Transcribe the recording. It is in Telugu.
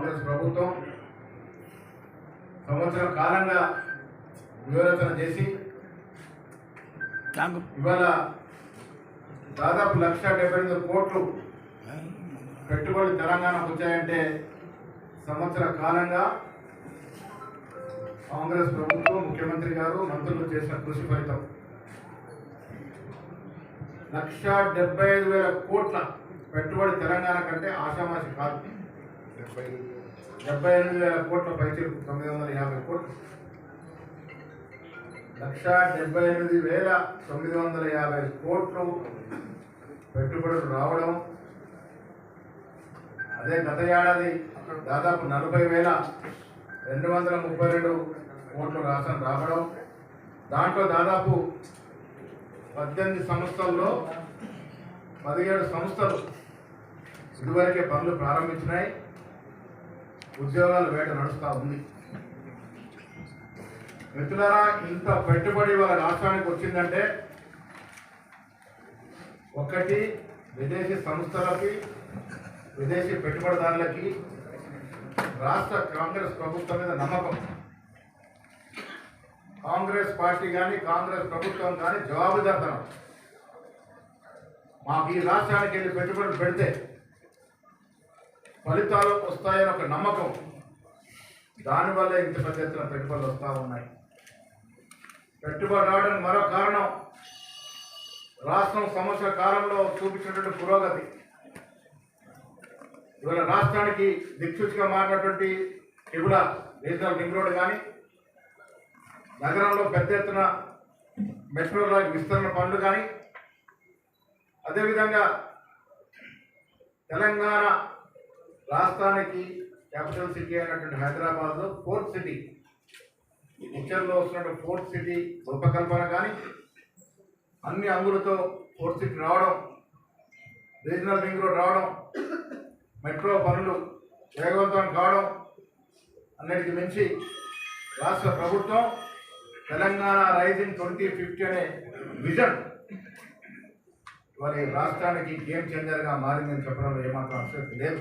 కాంగ్రెస్ ప్రభుత్వం సంవత్సరం కాలంగా వ్యూహరచన చేసి ఇవాళ దాదాపు 1,78 కోట్లు పెట్టుబడి తెలంగాణకు వచ్చాయంటే సంవత్సర కాలంగా కాంగ్రెస్ ప్రభుత్వం ముఖ్యమంత్రి గారు మంత్రులు చేసిన కృషి ఫలితం 1,75,000 కోట్ల పెట్టుబడి తెలంగాణ కంటే ఆషామాషి కాదు. 78,000 కోట్ల పైచి 950 కోట్లు 1,78,950 కోట్లు పెట్టుబడులు రావడం. అదే గత ఏడాది దాదాపు 40,232 కోట్లు రాష్ట్రం రావడం. దాంట్లో దాదాపు 18 సంస్థల్లో 17 సంస్థలు ఇదివరకే పనులు ప్రారంభించినాయి. ఉద్యోగాల వేట నడుస్తూ ఉంది. మిత్రులారా, ఇంత పెట్టుబడి వాళ్ళ రాష్ట్రానికి వచ్చిందంటే ఒకటి విదేశీ సంస్థలకి విదేశీ పెట్టుబడిదారులకి రాష్ట్ర కాంగ్రెస్ ప్రభుత్వం మీద నమ్మకం. కాంగ్రెస్ పార్టీ కానీ కాంగ్రెస్ ప్రభుత్వం కానీ జవాబుదారితనం. మాకు ఈ రాష్ట్రానికి వెళ్ళి పెట్టుబడులు పెడితే ఫలితాలు వస్తాయని ఒక నమ్మకం. దానివల్ల ఇంత పెద్ద ఎత్తున పెట్టుబడులు వస్తూ ఉన్నాయి. పెట్టుబడి రావడానికి మరో కారణం రాష్ట్రం సంవత్సర కాలంలో చూపించినటువంటి పురోగతి. ఇవాళ రాష్ట్రానికి దిక్సూచిగా మారినటువంటి కిబుల రీజనల్ రింగ్ రోడ్ కానీ, నగరంలో పెద్ద ఎత్తున మెట్రో రైల్ విస్తరణ పనులు కానీ, అదేవిధంగా తెలంగాణ రాష్ట్రానికి క్యాపిటల్ సిటీ అయినటువంటి హైదరాబాద్లో ఫోర్త్ సిటీ పిక్చర్లో వస్తున్నటువంటి ఫోర్త్ సిటీ రూపకల్పన కానీ, అన్ని అంగులతో ఫోర్త్ సిటీ రావడం, రీజనల్ రింగ్ రోడ్ రావడం, మెట్రో పనులు వేగవంతం కావడం, అన్నిటికీ మించి రాష్ట్ర ప్రభుత్వం తెలంగాణ రైజింగ్ 2050 అనే విజన్ మరి రాష్ట్రానికి గేమ్ చేంజర్గా మారిందని చెప్పడంలో ఏమాత్రం ఆసక్తి లేదు.